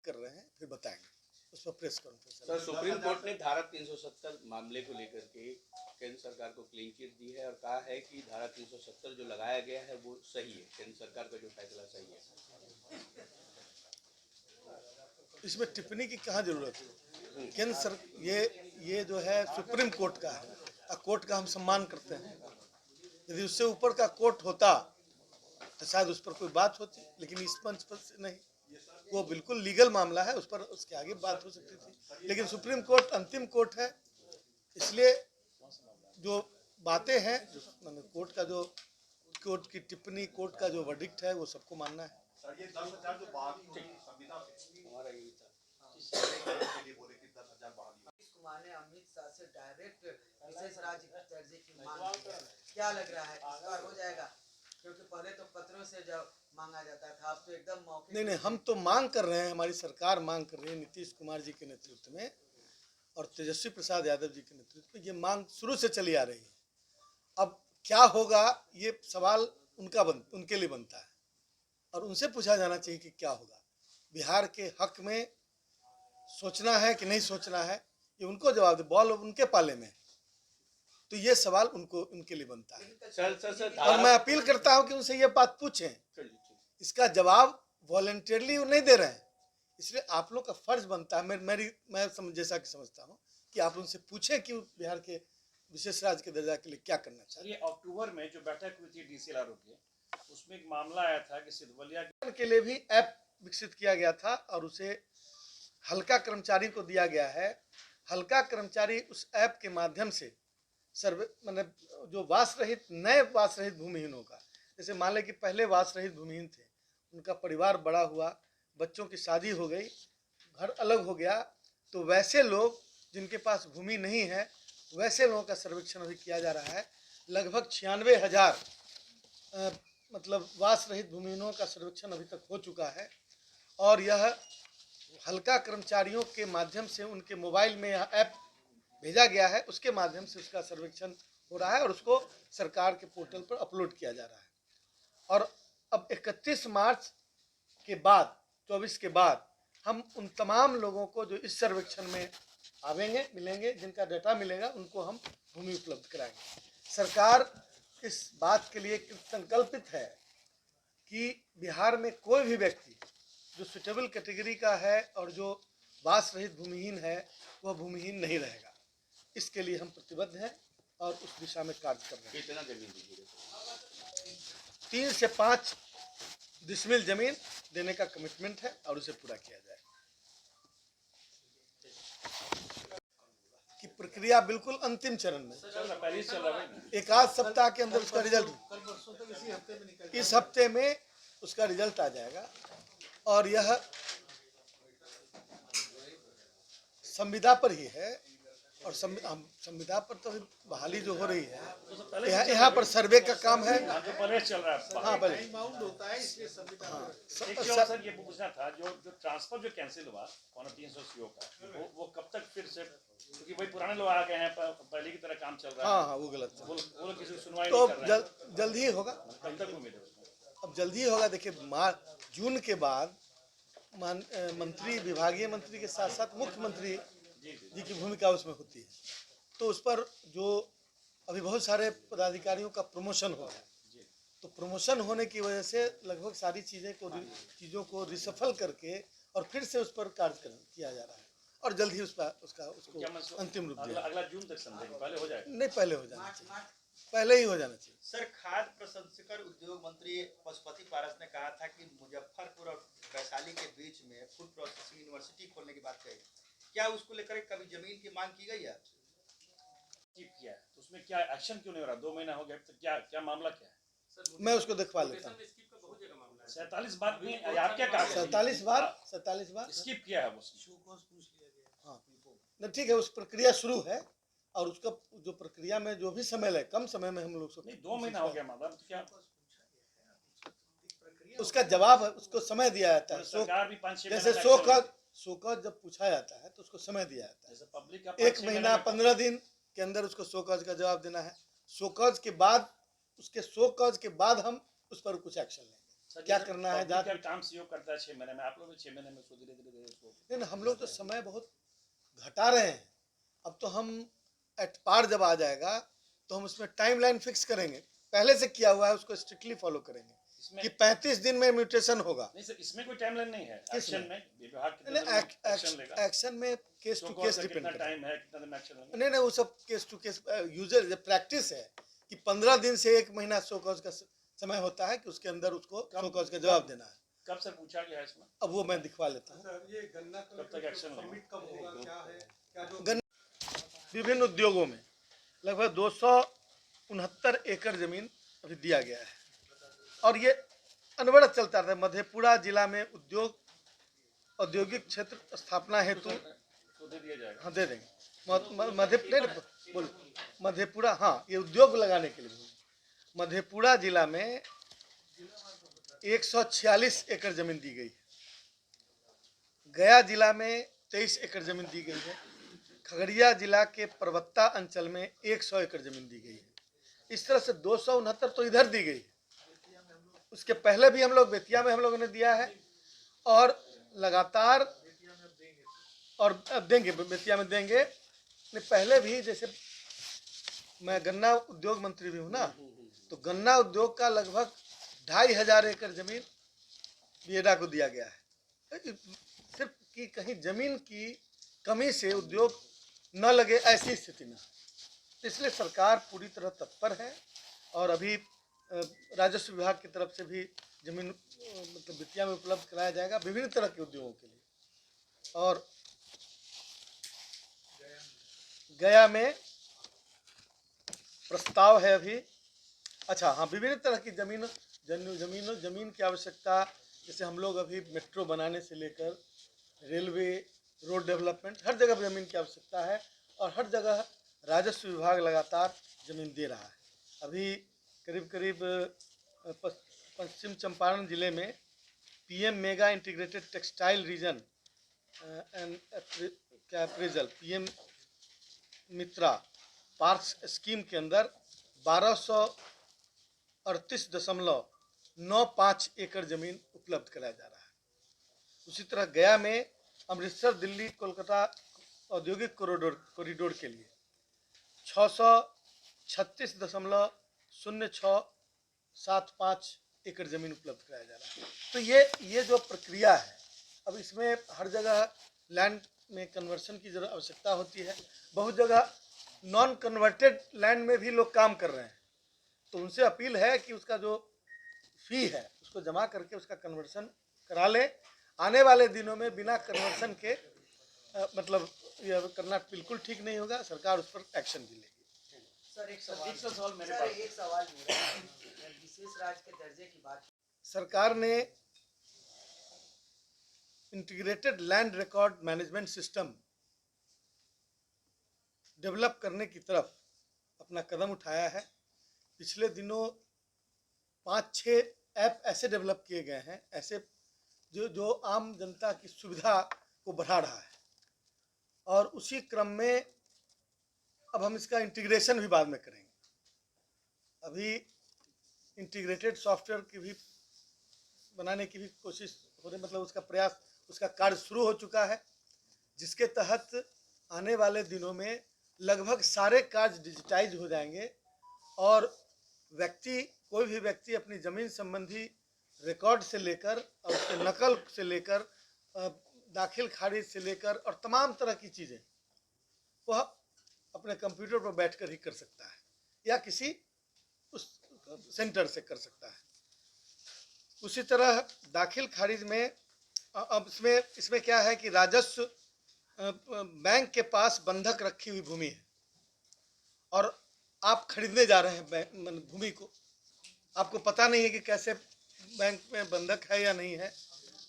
कर रहे हैं, फिर बताएंगे उस पर press conference. Sir, supreme court ने धारा 370 मामले को लेकर के केंद्र सरकार को क्लीन चिट दी है और कहा है कि धारा 370 जो लगाया गया है वो सही है, केंद्र सरकार का जो फैसला सही है। इसमें टिप्पणी की कहाँ जरूरत है? केंद्र सर ये जो है सुप्रीम कोर्ट का है और कोर्ट का हम सम्मान करते हैं। यदि उससे ऊपर का कोर्ट होता तो शायद उस पर कोई बात होती, लेकिन इस मंच पर नहीं, वो बिल्कुल लीगल मामला है, उस पर उसके आगे बात हो सकती थी। लेकिन सुप्रीम कोर्ट अंतिम कोर्ट है, इसलिए जो बातें हैं, कोर्ट का जो कोर्ट की टिप्पणी, कोर्ट का जो वर्डिक्ट है, वो सबको मानना है। सर, ये 10,000 जो बहाली हुई संविदा से, हमारा यही था के लिए बोले कि 10,000 बहाली। नीतीश कुमार ने अमित शाह से डायरेक्ट विशेष राज्य के दर्जे की मांग की है, क्या लग रहा है इस बार हो जाएगा? क्योंकि पहले तो पत्रों से जब मांगा जाता था, अब तो एकदम मौके। नहीं, हम तो मांग कर रहे हैं, हमारी सरकार मांग कर रही है, नीतीश कुमार जी के नेतृत्व में और तेजस्वी प्रसाद यादव जी के नेतृत्व में ये मांग शुरू से चली आ रही है। अब क्या होगा ये सवाल उनके लिए बनता है और उनसे पूछा जाना चाहिए कि क्या होगा। बिहार के हक में सोचना है कि नहीं सोचना है, ये उनको जवाब दे, बॉल उनके पाले में, तो ये सवाल उनके लिए बनता है। सर, और मैं अपील करता हूं कि उनसे ये बात पूछें, इसका जवाब वॉलंटियरली वो नहीं दे रहे हैं, इसलिए आप लोग का फर्ज बनता है, मैं जैसा कि समझता हूँ कि आप उनसे पूछें कि बिहार के विशेष राज्य के दर्जा के लिए क्या करना चाहिए। ये अक्टूबर में जो बैठक हुई थी डीसीएलआर की, उसमें एक मामला आया था कि सिद्धवलिया के लिए भी ऐप विकसित किया गया था और उसे हल्का कर्मचारी को दिया गया है। हल्का कर्मचारी उस ऐप के माध्यम से सर्वे मतलब जो वास रहित, नए वास रहित भूमिहीनों का, जैसे मान लें कि पहले वास रहित भूमिहीन थे, उनका परिवार बड़ा हुआ, बच्चों की शादी हो गई, घर अलग हो गया, तो वैसे लोग जिनके पास भूमि नहीं है, वैसे लोगों का सर्वेक्षण अभी किया जा रहा है। लगभग 96,000 मतलब वास रहित भूमिहीनों का सर्वेक्षण अभी तक हो चुका है और यह हल्का कर्मचारियों के माध्यम से उनके मोबाइल में यह ऐप भेजा गया है, उसके माध्यम से उसका सर्वेक्षण हो रहा है और उसको सरकार के पोर्टल पर अपलोड किया जा रहा है। और अब 31 मार्च के बाद, 24 के बाद हम उन तमाम लोगों को जो इस सर्वेक्षण में आवेंगे, मिलेंगे, जिनका डाटा मिलेगा, उनको हम भूमि उपलब्ध कराएंगे। सरकार इस बात के लिए संकल्पित है कि बिहार में कोई भी व्यक्ति जो सुटेबल कैटेगरी का है और जो वास रहित भूमिहीन है, वह भूमिहीन नहीं रहेगा। इसके लिए हम प्रतिबद्ध हैं और उस दिशा में कार्य कर रहे हैं। कितना जमीन दीजिएगा? 3 से 5 डिसमिल जमीन देने का कमिटमेंट है और उसे पूरा किया जाए। कि प्रक्रिया बिल्कुल अंतिम चरण में, पहले चल रहा है, एक आध सप्ताह के अंदर उसका रिजल्ट, इस हफ्ते में उसका रिजल्ट आ जाएगा और यह संविदा पर ही है और संविदा पर तो बहाली जो हो रही है, यहाँ पर सर्वे का काम है। जो पहले चल रहा है। हाँ, पहले होता है, इसलिए संविदा। एक चीज सर ये पूछना था, जो ट्रांसफर जो कैंसिल हुआ 300 सीओ का, वो कब तक फिर से, क्योंकि भाई पुराने लोग आ गए हैं, पहले की तरह काम चल रहा है। हाँ, वो गलत है, वो लोग किसी सुनवाई तो नहीं कर रहे हैं। जल्द ही होगा। कब तक उम्मीद है? अब जल्दी ही होगा। देखिए, जून के बाद मंत्री, विभागीय मंत्री के साथ साथ मुख्यमंत्री जी की भूमिका उसमें होती है, तो उस पर जो अभी बहुत सारे पदाधिकारियों का प्रमोशन हो गया, तो प्रमोशन होने की वजह से लगभग सारी चीज़ों को रिसफल करके और फिर से उस पर कार्य किया जा रहा है और जल्द ही उसको अंतिम रूप दिया। अगला जून तक समझेंगे, पहले हो जाएगा? नहीं, पहले हो जाना चाहिए, पहले ही हो जाना चाहिए। सर, खाद्य प्रसंस्करण उद्योग मंत्री पशुपति पारस ने कहा था कि मुजफ्फरपुर और वैशाली के बीच में फूड प्रोसेसिंग यूनिवर्सिटी खोलने की बात कही, क्या उसको लेकर कभी जमीन की मांग की गई है? किया है तो उसमें क्या एक्शन क्यों नहीं हो रहा? 2 महीना हो गया, तो क्या मामला क्या है? मैं उसको दिखवा लेता हूँ। 47 बार में आप क्या कहा? 47 बार स्किप किया है वो। हाँ, नहीं, ठीक है, उस प्रक्रिया शुरू है और उसका जो प्रक्रिया में जो भी समय लगे, कम समय में हम लोग नहीं, 2 महीना हो गया मामला, तो क्या उसका जवाब है, उसको समय दिया जाता है। सरकार भी 5-6 जैसे शोकॉज जब पूछा जाता है तो उसको समय दिया जाता है, पब्लिक का 1 महीना 15 दिन के अंदर उसको शोकॉज का जवाब देना है। शोकॉज के बाद हम उस पर कुछ एक्शन लेंगे, क्या करना है। जहाँ काम सीओ करता है 6 महीने में, आप लोग भी 6 महीने में उसको धीरे धीरे लेकिन हम लोग तो समय बहुत घटा रहे हैं। अब तो हम एट पार जब आ जाएगा तो हम उसमें टाइम लाइन फिक्स करेंगे, पहले से किया हुआ है उसको स्ट्रिक्टली फॉलो करेंगे इसमें कि 35 दिन में म्यूटेशन होगा। नहीं सर, इसमें कोई टाइमलाइन नहीं है। किस एक्शन में? में विभाग कितने दिन में एक्शन लेगा, एक्शन में केस तो टू कौन केस सा डिपेंड कितना करता है। टाइम है, कितना दिन में एक्शन लेंगे। नहीं वो सब case to case usual practice है कि 15 दिन से 1 महीना शो कॉज का समय होता है कि उसके अंदर उसको शो कॉज का जवाब देना है। कब सर पूछा गया है इसमें, अब वो मैं दिखवा लेता हूँ। सर ये गन्ना कब तक एक्शन लेंगे। सबमिट कब होगा, क्या है, क्या जो विभिन्न उद्योगों में लगभग 269 एकड़ जमीन अभी दिया गया है और ये अनवरत चलता रहता है। मधेपुरा जिला में औद्योगिक क्षेत्र स्थापना हेतु तो दे दिया जाएगा। हाँ दे देंगे। मधेपुरा, हाँ ये उद्योग लगाने के लिए मधेपुरा जिला में 146 एकड़ जमीन दी गई है। गया जिला में 23 एकड़ जमीन दी गई है। खगड़िया जिला के पर्वत्ता अंचल में 100 एकड़ जमीन दी गई है। इस तरह से 269 तो इधर दी गई है। उसके पहले भी हम लोग बेतिया में हम लोगों ने दिया है और लगातार और अब देंगे, बेतिया में देंगे। पहले भी जैसे मैं गन्ना उद्योग मंत्री भी हूँ ना, तो गन्ना उद्योग का लगभग 2500 एकड़ जमीन बियडा को दिया गया है। सिर्फ कि कहीं जमीन की कमी से उद्योग न लगे ऐसी स्थिति में, इसलिए सरकार पूरी तरह तत्पर है और अभी राजस्व विभाग की तरफ से भी जमीन मतलब वित्तीय में उपलब्ध कराया जाएगा विभिन्न तरह के उद्योगों के लिए। और गया में प्रस्ताव है अभी, अच्छा हाँ, विभिन्न तरह की जमीन की आवश्यकता, जैसे हम लोग अभी मेट्रो बनाने से लेकर रेलवे, रोड डेवलपमेंट, हर जगह जमीन की आवश्यकता है और हर जगह राजस्व विभाग लगातार जमीन दे रहा है। अभी करीब पश्चिम चंपारण जिले में PM mega integrated textile reason and क्या अप्रेजल पीएम मित्रा पार्क्स स्कीम के अंदर 1238.95 एकड़ जमीन उपलब्ध कराया जा रहा है। उसी तरह गया में अमृतसर दिल्ली कोलकाता औद्योगिक कॉरिडोर के लिए 636.0675 एकड़ जमीन उपलब्ध कराया जा रहा है। तो ये जो प्रक्रिया है, अब इसमें हर जगह लैंड में कन्वर्शन की जरूरत आवश्यकता होती है। बहुत जगह नॉन कन्वर्टेड लैंड में भी लोग काम कर रहे हैं, तो उनसे अपील है कि उसका जो फी है उसको जमा करके उसका कन्वर्शन करा ले। आने वाले दिनों में बिना कन्वर्शन के मतलब ये करना बिल्कुल ठीक नहीं होगा, सरकार उस पर एक्शन भी लेगी। सर एक सवाल मेरे सर पास एक सवाल मेरा है। विशेष राज्य के दर्जे की बात सरकार ने integrated land record management system develop करने की तरफ अपना कदम उठाया है। पिछले दिनों 5-6 ऐप ऐसे डेवलप किए गए हैं, ऐसे जो आम जनता की सुविधा को बढ़ा रहा है और उसी क्रम में अब हम इसका इंटीग्रेशन भी बाद में करेंगे। अभी इंटीग्रेटेड सॉफ्टवेयर की भी बनाने की भी कोशिश हो रही, मतलब उसका प्रयास, उसका कार्य शुरू हो चुका है, जिसके तहत आने वाले दिनों में लगभग सारे कार्य डिजिटाइज हो जाएंगे और कोई भी व्यक्ति अपनी ज़मीन संबंधी रिकॉर्ड से लेकर और उसके नकल से लेकर दाखिल खारिज से लेकर और तमाम तरह की चीज़ें वह अपने कंप्यूटर पर बैठकर ही कर सकता है या किसी उस सेंटर से कर सकता है। उसी तरह दाखिल खारिज में अब इसमें क्या है कि राजस्व बैंक के पास बंधक रखी हुई भूमि है और आप खरीदने जा रहे हैं भूमि को, आपको पता नहीं है कि कैसे बैंक में बंधक है या नहीं है,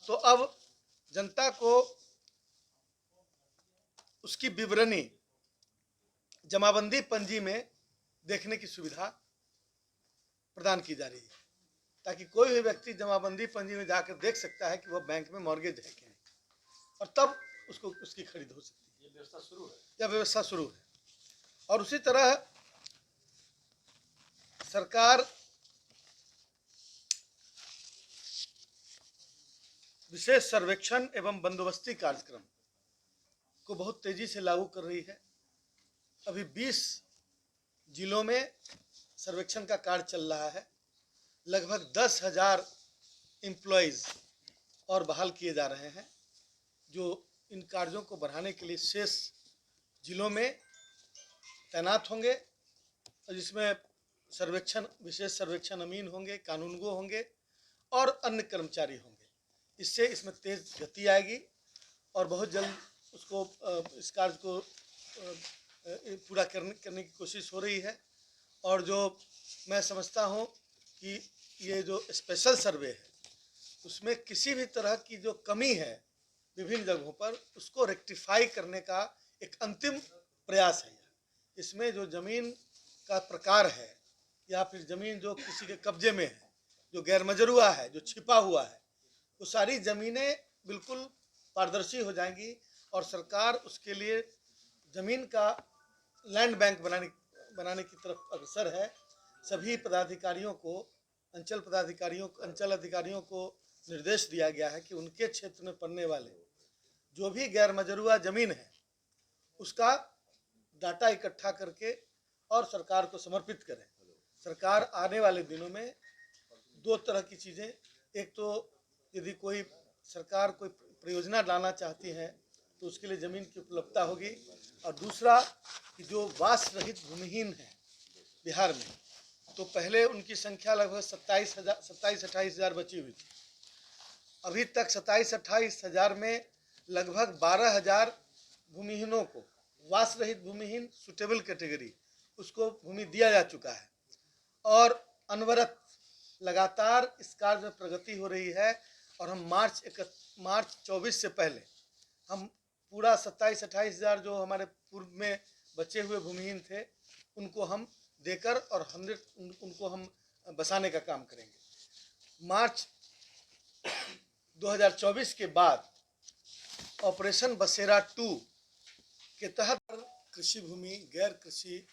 तो अब जनता को उसकी विवरणी जमाबंदी पंजी में देखने की सुविधा प्रदान की जा रही है, ताकि कोई भी व्यक्ति जमाबंदी पंजी में जाकर देख सकता है कि वह बैंक में मॉर्गेज है कि नहीं, और तब उसको उसकी खरीद हो सकती है। ये व्यवस्था शुरू है, यह व्यवस्था शुरू है। और उसी तरह सरकार विशेष सर्वेक्षण एवं बंदोबस्ती कार्यक्रम को बहुत तेजी से लागू कर रही है। अभी 20 जिलों में सर्वेक्षण का कार्य चल रहा है। लगभग 10,000 एम्प्लॉयज़ और बहाल किए जा रहे हैं, जो इन कार्यों को बढ़ाने के लिए शेष जिलों में तैनात होंगे, और जिसमें विशेष सर्वेक्षण अमीन होंगे, कानूनगो होंगे और अन्य कर्मचारी होंगे। इससे इसमें तेज गति आएगी और बहुत जल्द इस कार्य को पूरा करने की कोशिश हो रही है। और जो मैं समझता हूँ कि ये जो स्पेशल सर्वे है, उसमें किसी भी तरह की जो कमी है विभिन्न जगहों पर, उसको रेक्टिफाई करने का एक अंतिम प्रयास है। इसमें जो ज़मीन का प्रकार है या फिर ज़मीन जो किसी के कब्जे में है, जो गैर मजरूआ है, जो छिपा हुआ है, वो सारी ज़मीनें बिल्कुल पारदर्शी हो जाएंगी और सरकार उसके लिए ज़मीन का लैंड बैंक बनाने की तरफ अग्रसर है। सभी पदाधिकारियों को, अंचल अधिकारियों को निर्देश दिया गया है कि उनके क्षेत्र में पड़ने वाले जो भी गैर मजरूआ ज़मीन है, उसका डाटा इकट्ठा करके और सरकार को समर्पित करें। सरकार आने वाले दिनों में 2 तरह की चीज़ें, एक तो यदि सरकार कोई परियोजना लाना चाहती है तो उसके लिए ज़मीन की उपलब्धता होगी, और दूसरा कि जो वास रहित भूमिहीन है बिहार में, तो पहले उनकी संख्या लगभग 27-28 हज़ार बची हुई थी। अभी तक 27-28 हज़ार में लगभग 12,000 भूमिहीनों को, वास रहित भूमिहीन सुटेबल कैटेगरी, उसको भूमि दिया जा चुका है। और अनवरत लगातार इस कार्य में प्रगति हो रही है, और हम मार्च 24 से पहले हम पूरा 27-28 हज़ार जो हमारे पूर्व में बचे हुए भूमिहीन थे, उनको हम देकर और उनको हम बसाने का काम करेंगे। मार्च 2024 के बाद ऑपरेशन बसेरा 2 के तहत कृषि भूमि गैर कृषि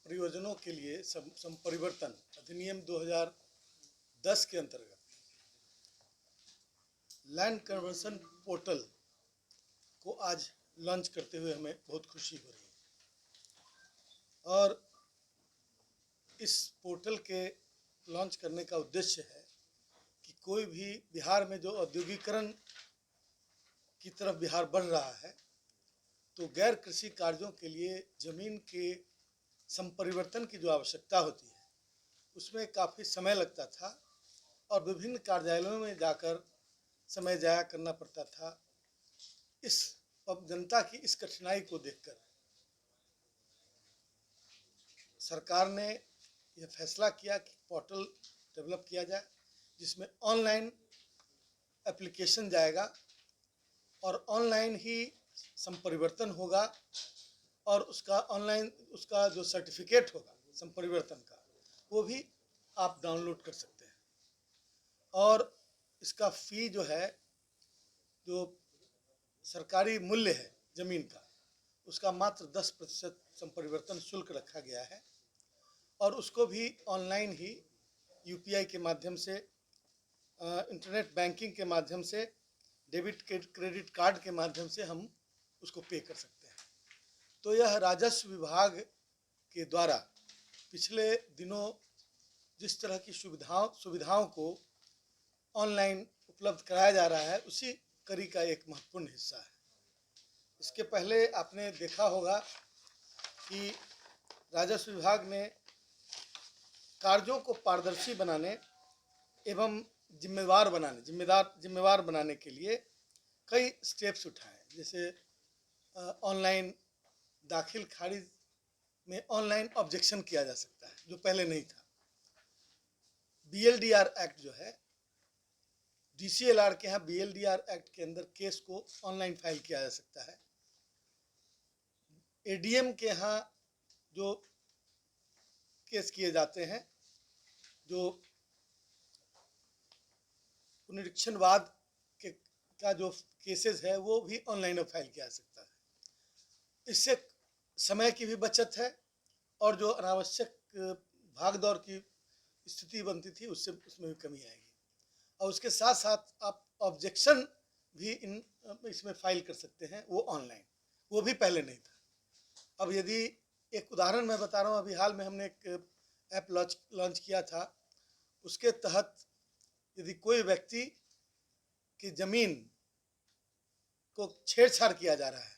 प्रयोजनों के लिए संपरिवर्तन अधिनियम 2010 के अंतर्गत लैंड कन्वर्सन पोर्टल को आज लॉन्च करते हुए हमें बहुत खुशी हो रही है। और इस पोर्टल के लॉन्च करने का उद्देश्य है कि कोई भी बिहार में जो औद्योगिकरण की तरफ बिहार बढ़ रहा है, तो गैर कृषि कार्यों के लिए ज़मीन के संपरिवर्तन की जो आवश्यकता होती है, उसमें काफ़ी समय लगता था और विभिन्न कार्यालयों में जाकर समय जाया करना पड़ता था। अब जनता की इस कठिनाई को देखकर सरकार ने यह फैसला किया कि पोर्टल डेवलप किया जाए, जिसमें ऑनलाइन एप्लीकेशन जाएगा और ऑनलाइन ही संपरिवर्तन होगा, और उसका जो सर्टिफिकेट होगा संपरिवर्तन का, वो भी आप डाउनलोड कर सकते हैं। और इसका फ़ी जो है, जो सरकारी मूल्य है ज़मीन का, उसका मात्र 10% संपरिवर्तन शुल्क रखा गया है, और उसको भी ऑनलाइन ही UPI के माध्यम से, इंटरनेट बैंकिंग के माध्यम से, डेबिट क्रेडिट कार्ड के माध्यम से हम उसको पे कर सकते हैं। तो यह राजस्व विभाग के द्वारा पिछले दिनों जिस तरह की सुविधाओं को ऑनलाइन उपलब्ध कराया जा रहा है, उसी कड़ी का एक महत्वपूर्ण हिस्सा है। इसके पहले आपने देखा होगा कि राजस्व विभाग ने कार्यों को पारदर्शी बनाने एवं जिम्मेवार बनाने के लिए कई स्टेप्स उठाए। जैसे ऑनलाइन दाखिल खारिज में ऑनलाइन ऑब्जेक्शन किया जा सकता है, जो पहले नहीं था। BLDR एक्ट जो है, DCLR के यहाँ BLDR एक्ट के अंदर केस को ऑनलाइन फाइल किया जा सकता है। ADM के यहाँ जो केस किए जाते हैं, जो पुनरीक्षणवाद का जो केसेस है, वो भी ऑनलाइन फाइल किया जा सकता है। इससे समय की भी बचत है, और जो अनावश्यक भाग दौड़ की स्थिति बनती थी, उसमें भी कमी आएगी। और उसके साथ साथ आप ऑब्जेक्शन भी इसमें फाइल कर सकते हैं, वो ऑनलाइन, वो भी पहले नहीं था। अब यदि एक उदाहरण मैं बता रहा हूँ, अभी हाल में हमने एक ऐप लॉन्च किया था, उसके तहत यदि कोई व्यक्ति की ज़मीन को छेड़छाड़ किया जा रहा है,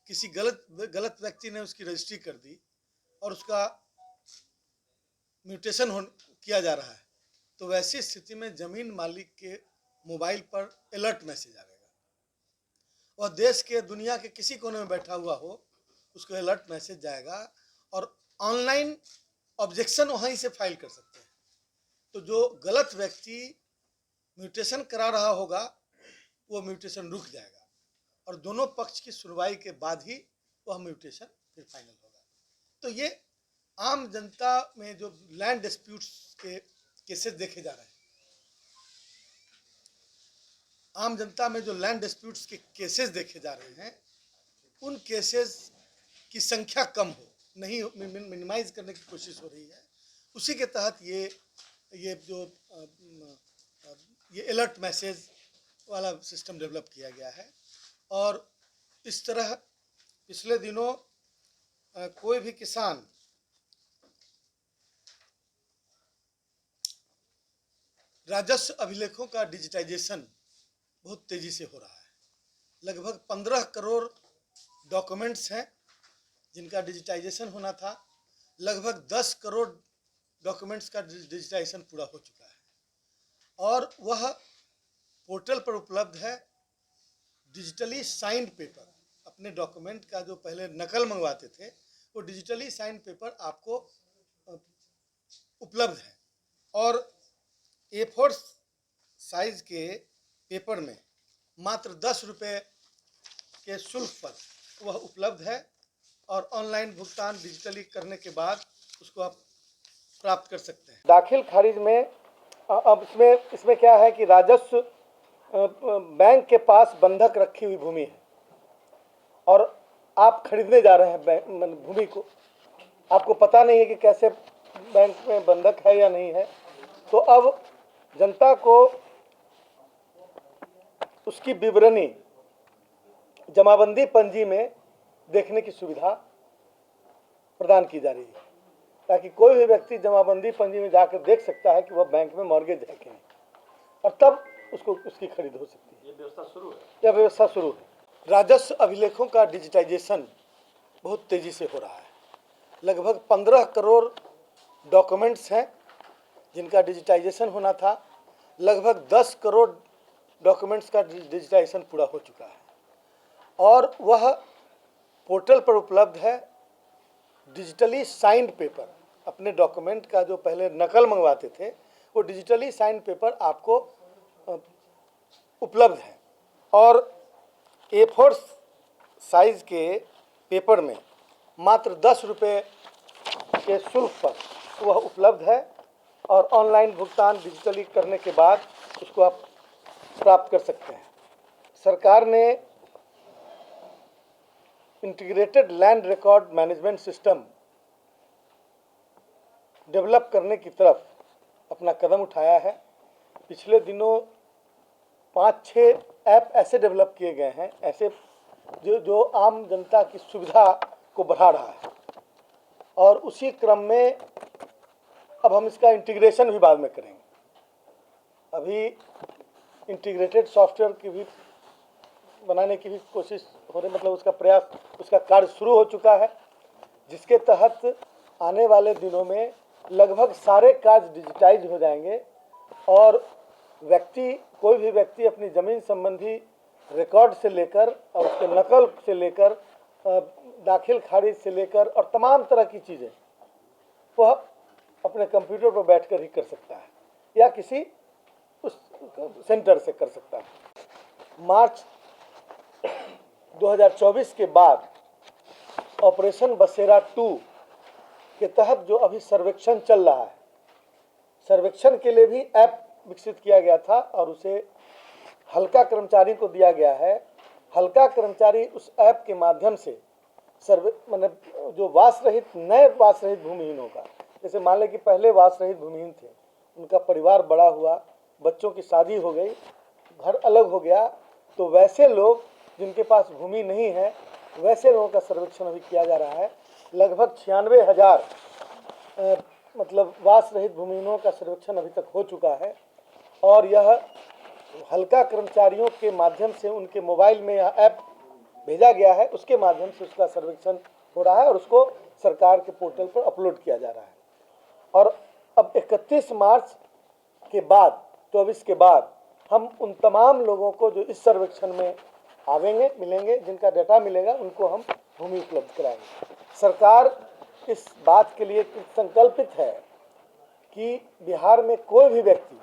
किसी गलत व्यक्ति ने उसकी रजिस्ट्री कर दी और उसका म्यूटेशन किया जा रहा है, तो वैसी स्थिति में ज़मीन मालिक के मोबाइल पर अलर्ट मैसेज आएगा और देश के दुनिया के किसी कोने में बैठा हुआ हो उसको अलर्ट मैसेज जाएगा और ऑनलाइन ऑब्जेक्शन वहीं से फाइल कर सकते हैं। तो जो गलत व्यक्ति म्यूटेशन करा रहा होगा वो म्यूटेशन रुक जाएगा और दोनों पक्ष की सुनवाई के बाद ही वह म्यूटेशन फिर फाइनल होगा। तो ये आम जनता में जो लैंड डिस्प्यूट्स के केसेस देखे जा रहे हैं, आम जनता में जो लैंड डिस्प्यूट्स के केसेस देखे जा रहे हैं, उन केसेस की संख्या कम हो, नहीं मिनिमाइज करने की कोशिश हो रही है। उसी के तहत ये जो ये अलर्ट मैसेज वाला सिस्टम डेवलप किया गया है। और इस तरह पिछले दिनों कोई भी किसान राजस्व अभिलेखों का डिजिटाइजेशन बहुत तेजी से हो रहा है। लगभग 15 करोड़ डॉक्यूमेंट्स हैं जिनका डिजिटाइजेशन होना था। लगभग 10 करोड़ डॉक्यूमेंट्स का डिजिटाइजेशन पूरा हो चुका है और वह पोर्टल पर उपलब्ध है। डिजिटली साइंड पेपर, अपने डॉक्यूमेंट का जो पहले नकल मंगवाते थे वो डिजिटली साइंड पेपर आपको उपलब्ध है और A4 साइज के पेपर में मात्र 10 रुपये के शुल्क पर वह उपलब्ध है और ऑनलाइन भुगतान डिजिटली करने के बाद उसको आप प्राप्त कर सकते हैं। दाखिल खारिज में अब इसमें क्या है कि राजस्व बैंक के पास बंधक रखी हुई भूमि है और आप खरीदने जा रहे हैं भूमि को, आपको पता नहीं है कि कैसे बैंक में बंधक है या नहीं है, तो अब जनता को उसकी विवरणी जमाबंदी पंजी में देखने की सुविधा प्रदान की जा रही है, ताकि कोई भी व्यक्ति जमाबंदी पंजी में जाकर देख सकता है कि वह बैंक में मॉर्गेज है कि नहीं, और तब उसको उसकी खरीद हो सकती है। यह व्यवस्था शुरू है। राजस्व अभिलेखों का डिजिटाइजेशन बहुत तेजी से हो रहा है। लगभग 15 करोड़ डॉक्यूमेंट्स हैं जिनका डिजिटाइजेशन होना था। लगभग 10 करोड़ डॉक्यूमेंट्स का डिजिटाइजेशन पूरा हो चुका है और वह पोर्टल पर उपलब्ध है। डिजिटली साइंड पेपर, अपने डॉक्यूमेंट का जो पहले नकल मंगवाते थे वो डिजिटली साइंड पेपर आपको उपलब्ध है और A4 साइज के पेपर में मात्र 10 रुपये के शुल्क पर वह उपलब्ध है और ऑनलाइन भुगतान डिजिटली करने के बाद उसको आप प्राप्त कर सकते हैं। सरकार ने integrated land record management system develop करने की तरफ अपना कदम उठाया है। पिछले दिनों 5-6 ऐप ऐसे डेवलप किए गए हैं, ऐसे जो आम जनता की सुविधा को बढ़ा रहा है और उसी क्रम में अब हम इसका इंटीग्रेशन भी बाद में करेंगे। अभी इंटीग्रेटेड सॉफ्टवेयर की भी बनाने की भी कोशिश हो रही, मतलब उसका प्रयास, उसका कार्य शुरू हो चुका है, जिसके तहत आने वाले दिनों में लगभग सारे कार्य डिजिटाइज हो जाएंगे और कोई भी व्यक्ति अपनी ज़मीन संबंधी रिकॉर्ड से लेकर और उसके नकल से लेकर दाखिल खारिज से लेकर और तमाम तरह की चीज़ें वह अपने कंप्यूटर पर बैठकर ही कर सकता है या किसी उस सेंटर से कर सकता है। मार्च 2024 के बाद ऑपरेशन बसेरा 2 के तहत जो अभी सर्वेक्षण चल रहा है, सर्वेक्षण के लिए भी ऐप विकसित किया गया था और उसे हल्का कर्मचारी को दिया गया है। हल्का कर्मचारी उस ऐप के माध्यम से मतलब जो नए वास रहित भूमिहीनों का, जैसे मान लें कि पहले वास रहित भूमिहीन थे, उनका परिवार बड़ा हुआ, बच्चों की शादी हो गई, घर अलग हो गया, तो वैसे लोग जिनके पास भूमि नहीं है वैसे लोगों का सर्वेक्षण अभी किया जा रहा है। लगभग 96,000 मतलब वास रहित भूमिहीनों का सर्वेक्षण अभी तक हो चुका है, और यह हल्का कर्मचारियों के माध्यम से उनके मोबाइल में यह ऐप भेजा गया है, उसके माध्यम से उसका सर्वेक्षण हो रहा है और उसको सरकार के पोर्टल पर अपलोड किया जा रहा है। और अब 31 मार्च के बाद 24 के बाद हम उन तमाम लोगों को जो इस सर्वेक्षण में आवेंगे मिलेंगे, जिनका डाटा मिलेगा, उनको हम भूमि उपलब्ध कराएंगे। सरकार इस बात के लिए संकल्पित है कि बिहार में कोई भी व्यक्ति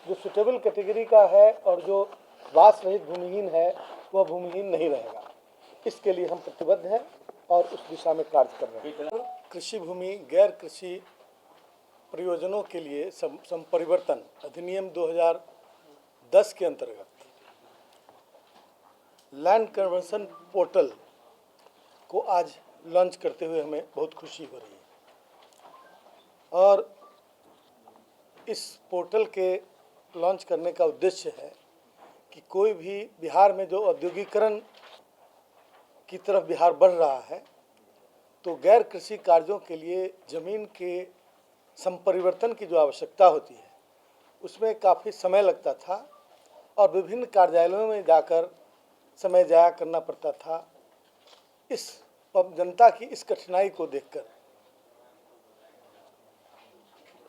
जो सुटेबल कैटेगरी का है और जो वास रहित भूमिहीन है वह भूमिहीन नहीं रहेगा। इसके लिए हम प्रतिबद्ध हैं और उस दिशा में कार्य कर रहे हैं। कृषि भूमि गैर कृषि प्रयोजनों के लिए संपरिवर्तन अधिनियम 2010 के अंतर्गत लैंड कन्वर्सन पोर्टल को आज लॉन्च करते हुए हमें बहुत खुशी हो रही है। और इस पोर्टल के लॉन्च करने का उद्देश्य है कि कोई भी बिहार में जो औद्योगिकरण की तरफ बिहार बढ़ रहा है, तो गैर कृषि कार्यों के लिए ज़मीन के संपरिवर्तन की जो आवश्यकता होती है उसमें काफ़ी समय लगता था और विभिन्न कार्यालयों में जाकर समय जाया करना पड़ता था। इस जनता की इस कठिनाई को देखकर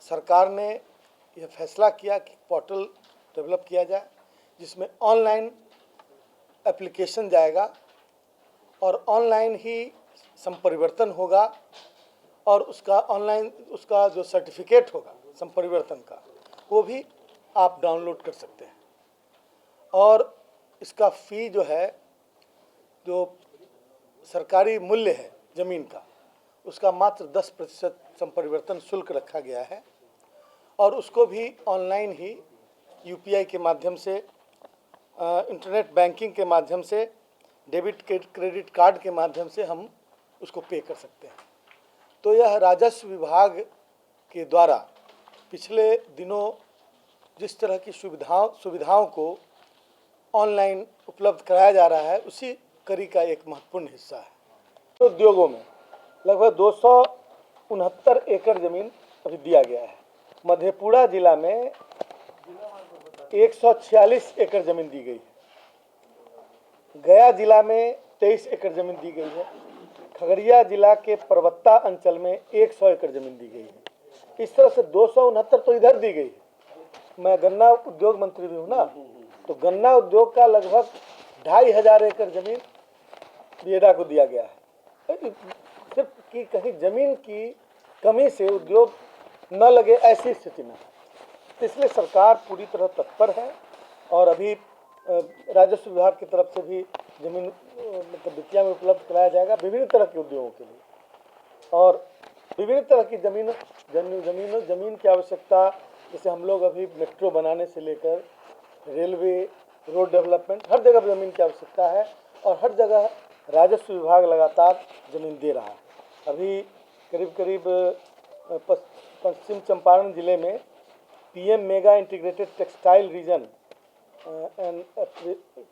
सरकार ने यह फैसला किया कि पोर्टल डेवलप किया जाए, जिसमें ऑनलाइन एप्लीकेशन जाएगा और ऑनलाइन ही संपरिवर्तन होगा और उसका ऑनलाइन उसका जो सर्टिफिकेट होगा संपरिवर्तन का वो भी आप डाउनलोड कर सकते हैं। और इसका फ़ी जो है, जो सरकारी मूल्य है ज़मीन का, उसका मात्र 10% संपरिवर्तन शुल्क रखा गया है और उसको भी ऑनलाइन ही यूपीआई के माध्यम से, इंटरनेट बैंकिंग के माध्यम से, डेबिट क्रेडिट कार्ड के माध्यम से हम उसको पे कर सकते हैं। तो यह राजस्व विभाग के द्वारा पिछले दिनों जिस तरह की सुविधाओं को ऑनलाइन उपलब्ध कराया जा रहा है, उसी कड़ी का एक महत्वपूर्ण हिस्सा है। तो उद्योगों में लगभग 269 एकड़ ज़मीन अभी दिया गया है। मधेपुरा जिला में 146 एकड़ ज़मीन दी गई है। गया जिला में 23 एकड़ ज़मीन दी गई है। खगड़िया जिला के पर्वता अंचल में 100 एकड़ ज़मीन दी गई है। इस तरह से 269 तो इधर दी गई है। मैं गन्ना उद्योग मंत्री भी हूँ ना, तो गन्ना उद्योग का लगभग 2,500 एकड़ ज़मीन बियडा को दिया गया है। सिर्फ कि कहीं ज़मीन की कमी से उद्योग न लगे ऐसी स्थिति में, इसलिए सरकार पूरी तरह तत्पर है और अभी राजस्व विभाग की तरफ से भी ज़मीन मतलब वित्तीय में उपलब्ध कराया जाएगा विभिन्न तरह के उद्योगों के लिए। और विभिन्न तरह की ज़मीन की आवश्यकता, जैसे हम लोग अभी मेट्रो बनाने से लेकर रेलवे, रोड डेवलपमेंट, हर जगह ज़मीन की आवश्यकता है और हर जगह राजस्व विभाग लगातार ज़मीन दे रहा है। अभी करीब पश्चिम चंपारण जिले में PM mega integrated textile reason and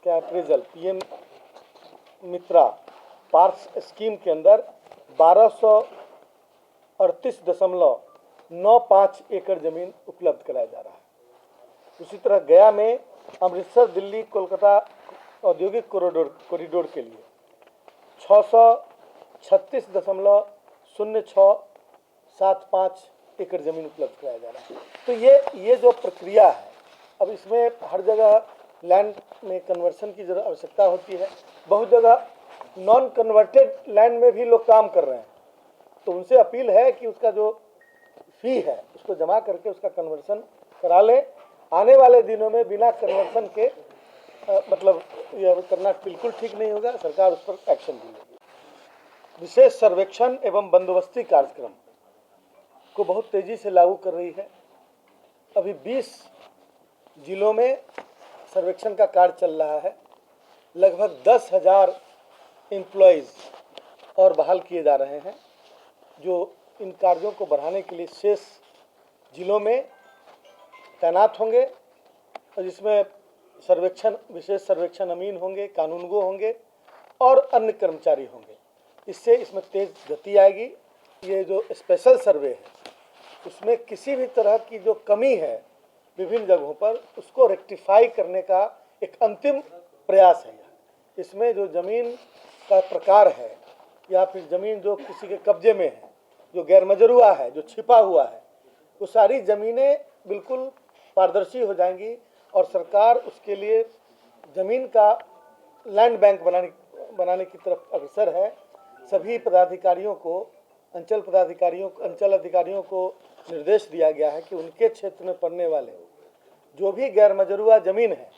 क्या अप्रेजल पीएम मित्रा पार्क्स स्कीम के अंदर 1238.95 एकड़ ज़मीन उपलब्ध कराया जा रहा है। उसी तरह गया में अमृतसर दिल्ली कोलकाता औद्योगिक कॉरिडोर के लिए 636.0675 एकड़ ज़मीन उपलब्ध कराया जा रहा है। तो ये जो प्रक्रिया है, अब इसमें हर जगह लैंड में कन्वर्सन की जरूरत आवश्यकता होती है। बहुत जगह नॉन कन्वर्टेड लैंड में भी लोग काम कर रहे हैं, तो उनसे अपील है कि उसका जो फ़ी है उसको जमा करके उसका कन्वर्सन करा लें। आने वाले दिनों में बिना कन्वर्सन के मतलब यह करना बिल्कुल ठीक नहीं होगा, सरकार उस पर एक्शन लेगी। विशेष सर्वेक्षण एवं बंदोबस्ती कार्यक्रम को बहुत तेज़ी से लागू कर रही है। अभी 20 जिलों में सर्वेक्षण का कार्य चल रहा है। लगभग 10,000 एम्प्लॉयज़ और बहाल किए जा रहे हैं, जो इन कार्यों को बढ़ाने के लिए शेष जिलों में तैनात होंगे और जिसमें विशेष सर्वेक्षण अमीन होंगे, कानूनगो होंगे और अन्य कर्मचारी होंगे। इससे इसमें तेज गति आएगी। ये जो स्पेशल सर्वे है उसमें किसी भी तरह की जो कमी है विभिन्न जगहों पर उसको रेक्टिफाई करने का एक अंतिम प्रयास है। इसमें जो ज़मीन का प्रकार है या फिर ज़मीन जो किसी के कब्जे में है, जो गैरमजरूआ है, जो छिपा हुआ है, वो सारी ज़मीनें बिल्कुल पारदर्शी हो जाएंगी और सरकार उसके लिए ज़मीन का लैंड बैंक बनाने की तरफ अग्रसर है। सभी पदाधिकारियों को, अंचल अधिकारियों को निर्देश दिया गया है कि उनके क्षेत्र में पड़ने वाले जो भी गैरमजरूआ ज़मीन है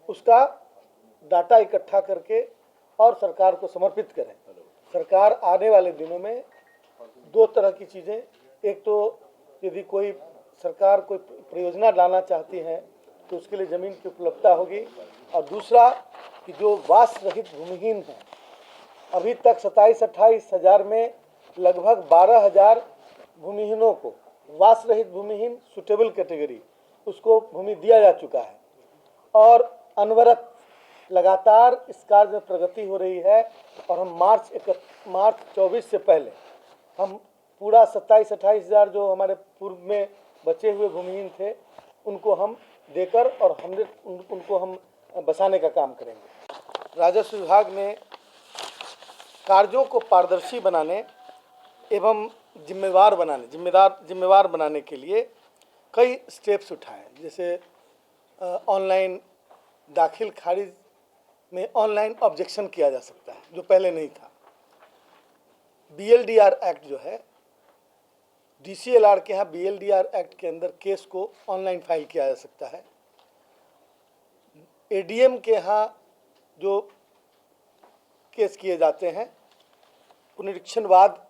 उसका डाटा इकट्ठा करके और सरकार को समर्पित करें। सरकार आने वाले दिनों में दो तरह की चीज़ें, एक तो यदि कोई सरकार कोई परियोजना लाना चाहती है तो उसके लिए ज़मीन की उपलब्धता होगी, और दूसरा कि जो वास रहित भूमिहीन हैं, अभी तक 27-28 हज़ार में लगभग 12,000 भूमिहीनों को वास रहित भूमिहीन सुटेबल कैटेगरी उसको भूमि दिया जा चुका है और अनवरत लगातार इस कार्य में प्रगति हो रही है। और हम मार्च 24 से पहले हम पूरा 27-28 हज़ार जो हमारे पूर्व में बचे हुए भूमिहीन थे उनको हम देकर और उनको हम बसाने का काम करेंगे। राजस्व विभाग ने कार्यों को पारदर्शी बनाने एवं जिम्मेवार बनाने के लिए कई स्टेप्स उठाए। जैसे ऑनलाइन दाखिल खारिज में ऑनलाइन ऑब्जेक्शन किया जा सकता है, जो पहले नहीं था। BLDR एक्ट जो है, DCLR के यहाँ BLDR एक्ट के अंदर केस को ऑनलाइन फाइल किया जा सकता है। ADM के यहाँ जो केस किए जाते हैं, पुनरीक्षणवाद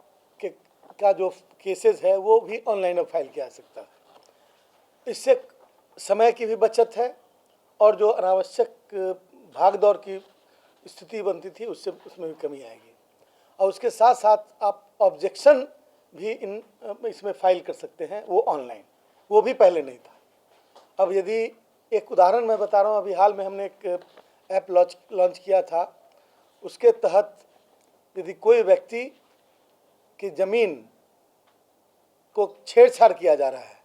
का जो केसेस है वो भी ऑनलाइन अब फाइल किया जा सकता है। इससे समय की भी बचत है और जो अनावश्यक भागदौड़ की स्थिति बनती थी उसमें भी कमी आएगी। और उसके साथ साथ आप ऑब्जेक्शन भी इसमें फाइल कर सकते हैं, वो ऑनलाइन, वो भी पहले नहीं था। अब यदि एक उदाहरण मैं बता रहा हूँ, अभी हाल में हमने एक ऐप लॉन्च किया था। उसके तहत यदि कोई व्यक्ति की ज़मीन को छेड़छाड़ किया जा रहा है,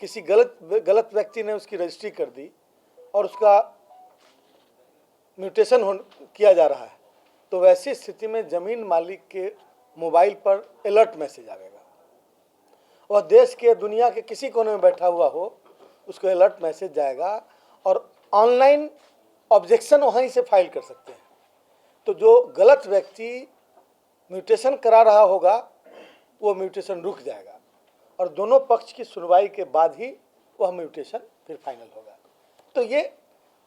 किसी गलत व्यक्ति ने उसकी रजिस्ट्री कर दी और उसका म्यूटेशन किया जा रहा है, तो वैसी स्थिति में ज़मीन मालिक के मोबाइल पर अलर्ट मैसेज आएगा। वह देश के दुनिया के किसी कोने में बैठा हुआ हो, उसको अलर्ट मैसेज जाएगा और ऑनलाइन ऑब्जेक्शन वहीं से फाइल कर सकते हैं। तो जो गलत व्यक्ति म्यूटेशन करा रहा होगा वो म्यूटेशन रुक जाएगा और दोनों पक्ष की सुनवाई के बाद ही वह म्यूटेशन फिर फाइनल होगा। तो ये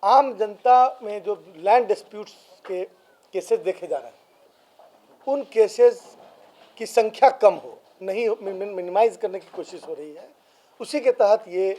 आम जनता में जो लैंड डिस्प्यूट्स के केसेस देखे जा रहे हैं, उन केसेस की संख्या कम हो, नहीं मिनिमाइज करने की कोशिश हो रही है। उसी के तहत ये